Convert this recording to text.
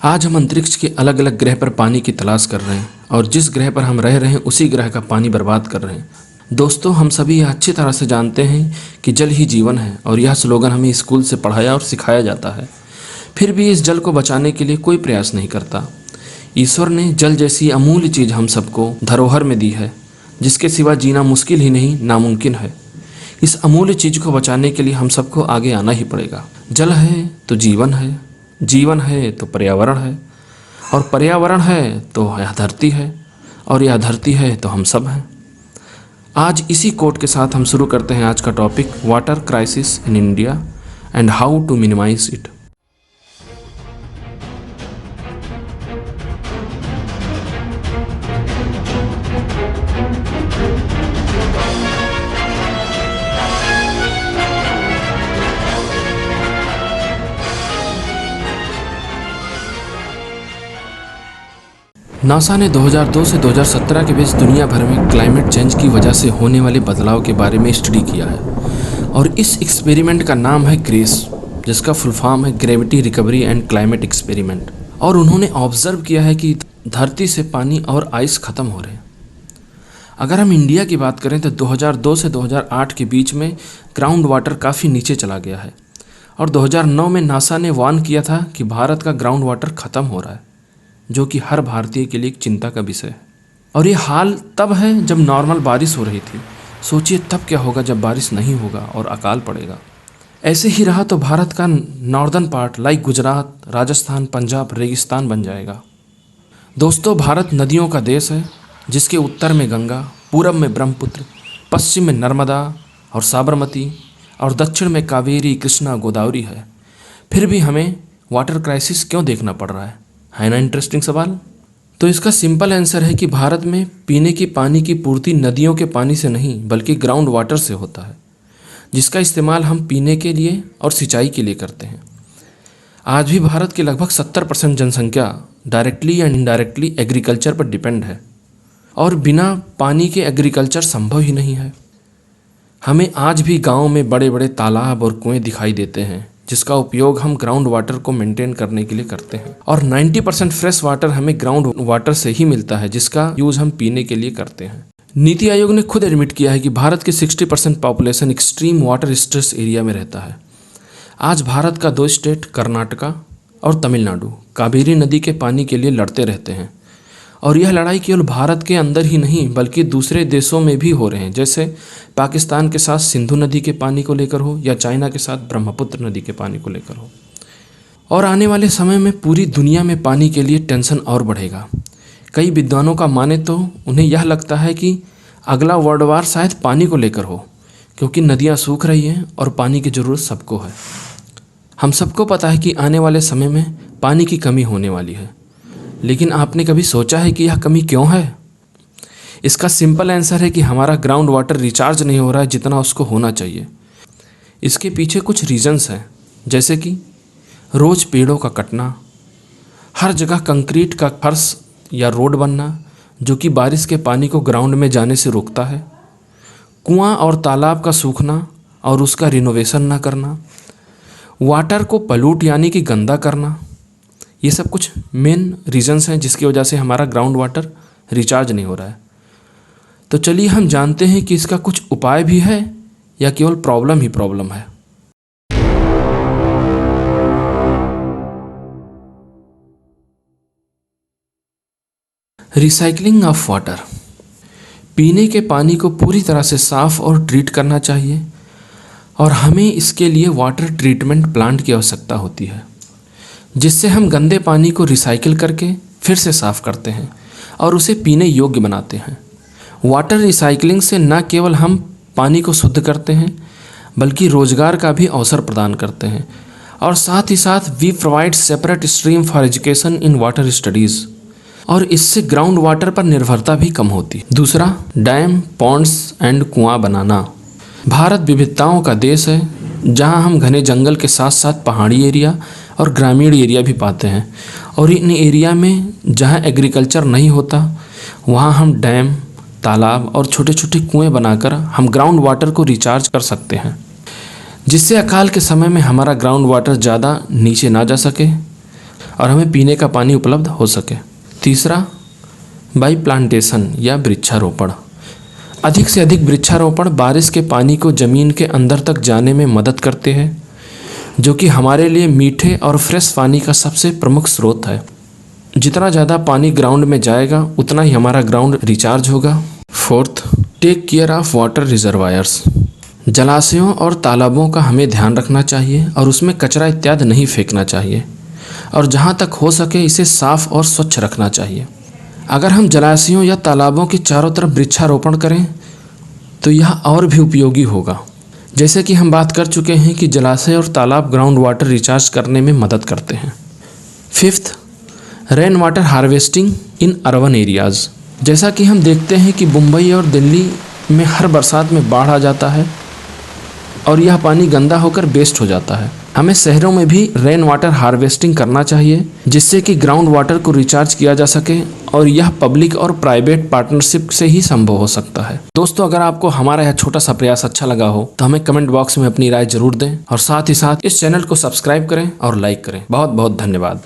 आज हम अंतरिक्ष के अलग अलग ग्रह पर पानी की तलाश कर रहे हैं और जिस ग्रह पर हम रह रहे हैं उसी ग्रह का पानी बर्बाद कर रहे हैं। दोस्तों, हम सभी यह अच्छी तरह से जानते हैं कि जल ही जीवन है और यह स्लोगन हमें स्कूल से पढ़ाया और सिखाया जाता है। फिर भी इस जल को बचाने के लिए कोई प्रयास नहीं करता। ईश्वर ने जल जैसी अमूल्य चीज़ हम सबको धरोहर में दी है, जिसके सिवा जीना मुश्किल ही नहीं नामुमकिन है। इस अमूल्य चीज़ को बचाने के लिए हम सबको आगे आना ही पड़ेगा। जल है तो जीवन है, जीवन है तो पर्यावरण है, और पर्यावरण है तो यह धरती है, और यह धरती है तो हम सब हैं। आज इसी कोट के साथ हम शुरू करते हैं आज का topic, water crisis in India and how to minimise it. NASA ने 2002 से 2017 के बीच दुनिया भर में क्लाइमेट चेंज की वजह से होने वाले बदलाव के बारे में स्टडी किया है और इस एक्सपेरिमेंट का नाम है ग्रेस, जिसका फुल फॉर्म है gravity recovery and climate experiment. और उन्होंने ऑब्जर्व किया है कि धरती से पानी और आइस खत्म हो रहे हैं। अगर हम इंडिया की बात करें तो 2002 से 2008 के बीच में ग्राउंड वाटर काफ़ी नीचे चला गया है और 2009 में नासा ने वार्न किया था कि भारत का ग्राउंड वाटर ख़त्म हो रहा है, जो कि हर भारतीय के लिए एक चिंता का विषय है। और ये हाल तब है जब नॉर्मल बारिश हो रही थी। सोचिए तब क्या होगा जब बारिश नहीं होगा और अकाल पड़ेगा। ऐसे ही रहा तो भारत का northern part like Gujarat, Rajasthan, Punjab रेगिस्तान बन जाएगा। दोस्तों, भारत नदियों का देश है, जिसके उत्तर में गंगा, पूरब में ब्रह्मपुत्र, पश्चिम में नर्मदा और साबरमती और दक्षिण में कावेरी, कृष्णा, गोदावरी है। फिर भी हमें वाटर क्राइसिस क्यों देखना पड़ रहा है ना इंटरेस्टिंग सवाल। तो इसका सिंपल आंसर है कि भारत में पीने की पानी की पूर्ति नदियों के पानी से नहीं बल्कि ग्राउंड वाटर से होता है, जिसका इस्तेमाल हम पीने के लिए और सिंचाई के लिए करते हैं। आज भी भारत की लगभग 70% जनसंख्या डायरेक्टली या इनडायरेक्टली एग्रीकल्चर पर डिपेंड है और बिना पानी के एग्रीकल्चर संभव ही नहीं है। हमें आज भी गाँव में बड़े बड़े तालाब और कुएँ दिखाई देते हैं, जिसका उपयोग हम ग्राउंड वाटर को मेंटेन करने के लिए करते हैं। और 90% फ्रेश वाटर हमें ग्राउंड वाटर से ही मिलता है, जिसका यूज़ हम पीने के लिए करते हैं। नीति आयोग ने खुद एडमिट किया है कि भारत की 60% population extreme water stress area में रहता है। आज भारत का 2 स्टेट कर्नाटका और तमिलनाडु कावेरी नदी के पानी के लिए लड़ते रहते हैं और यह लड़ाई केवल भारत के अंदर ही नहीं बल्कि दूसरे देशों में भी हो रहे हैं, जैसे पाकिस्तान के साथ सिंधु नदी के पानी को लेकर हो या चाइना के साथ ब्रह्मपुत्र नदी के पानी को लेकर हो। और आने वाले समय में पूरी दुनिया में पानी के लिए टेंशन और बढ़ेगा। कई विद्वानों का माने तो उन्हें यह लगता है कि अगला वर्ल्ड वार शायद पानी को लेकर हो, क्योंकि नदियाँ सूख रही हैं और पानी की ज़रूरत सबको है। हम सबको पता है कि आने वाले समय में पानी की कमी होने वाली है, लेकिन आपने कभी सोचा है कि यह कमी क्यों है? इसका सिंपल आंसर है कि हमारा ग्राउंड वाटर रिचार्ज नहीं हो रहा है जितना उसको होना चाहिए। इसके पीछे कुछ रीजंस हैं, जैसे कि रोज़ पेड़ों का कटना, हर जगह कंक्रीट का फर्श या रोड बनना जो कि बारिश के पानी को ग्राउंड में जाने से रोकता है, कुआं और तालाब का सूखना और उसका रिनोवेशन ना करना, वाटर को पलूट यानी कि गंदा करना। ये सब कुछ मेन रीजंस हैं जिसकी वजह से हमारा ग्राउंड वाटर रिचार्ज नहीं हो रहा है। तो चलिए हम जानते हैं कि इसका कुछ उपाय भी है या केवल प्रॉब्लम ही प्रॉब्लम है। Recycling of water. पीने के पानी को पूरी तरह से साफ और ट्रीट करना चाहिए और हमें इसके लिए वाटर ट्रीटमेंट प्लांट की आवश्यकता होती है, जिससे हम गंदे पानी को रिसाइकिल करके फिर से साफ़ करते हैं और उसे पीने योग्य बनाते हैं। वाटर रिसाइकलिंग से न केवल हम पानी को शुद्ध करते हैं बल्कि रोजगार का भी अवसर प्रदान करते हैं और साथ ही साथ we provide separate stream for education in water studies, और इससे ग्राउंड वाटर पर निर्भरता भी कम होती है। दूसरा, डैम, पॉन्ड्स एंड कुआं बनाना। भारत विविधताओं का देश है, जहां हम घने जंगल के साथ साथ पहाड़ी एरिया और ग्रामीण एरिया भी पाते हैं, और इन एरिया में जहां एग्रीकल्चर नहीं होता वहां हम डैम, तालाब और छोटे छोटे कुएं बनाकर हम ग्राउंड वाटर को रिचार्ज कर सकते हैं, जिससे अकाल के समय में हमारा ग्राउंड वाटर ज़्यादा नीचे ना जा सके। और हमें पीने का पानी उपलब्ध हो सके। तीसरा, बाई प्लांटेशन या वृक्षारोपण। अधिक से अधिक वृक्षारोपण बारिश के पानी को ज़मीन के अंदर तक जाने में मदद करते हैं, जो कि हमारे लिए मीठे और फ्रेश पानी का सबसे प्रमुख स्रोत है। जितना ज़्यादा पानी ग्राउंड में जाएगा उतना ही हमारा ग्राउंड रिचार्ज होगा। Fourth, take care of water reservoirs. जलाशयों और तालाबों का हमें ध्यान रखना चाहिए और उसमें कचरा इत्यादि नहीं फेंकना चाहिए, और जहाँ तक हो सके इसे साफ़ और स्वच्छ रखना चाहिए। अगर हम जलाशयों या तालाबों के चारों तरफ वृक्षारोपण करें तो यह और भी उपयोगी होगा। जैसे कि हम बात कर चुके हैं कि जलाशय और तालाब ग्राउंड वाटर रिचार्ज करने में मदद करते हैं। Fifth, rain water harvesting in urban areas. जैसा कि हम देखते हैं कि मुंबई और दिल्ली में हर बरसात में बाढ़ आ जाता है और यह पानी गंदा होकर वेस्ट हो जाता है। हमें शहरों में भी रेन वाटर हार्वेस्टिंग करना चाहिए, जिससे कि ग्राउंड वाटर को रिचार्ज किया जा सके, और यह पब्लिक और प्राइवेट पार्टनरशिप से ही संभव हो सकता है। दोस्तों, अगर आपको हमारा यह छोटा सा प्रयास अच्छा लगा हो तो हमें कमेंट बॉक्स में अपनी राय जरूर दें, और साथ ही साथ इस चैनल को सब्सक्राइब करें और लाइक करें। बहुत बहुत धन्यवाद।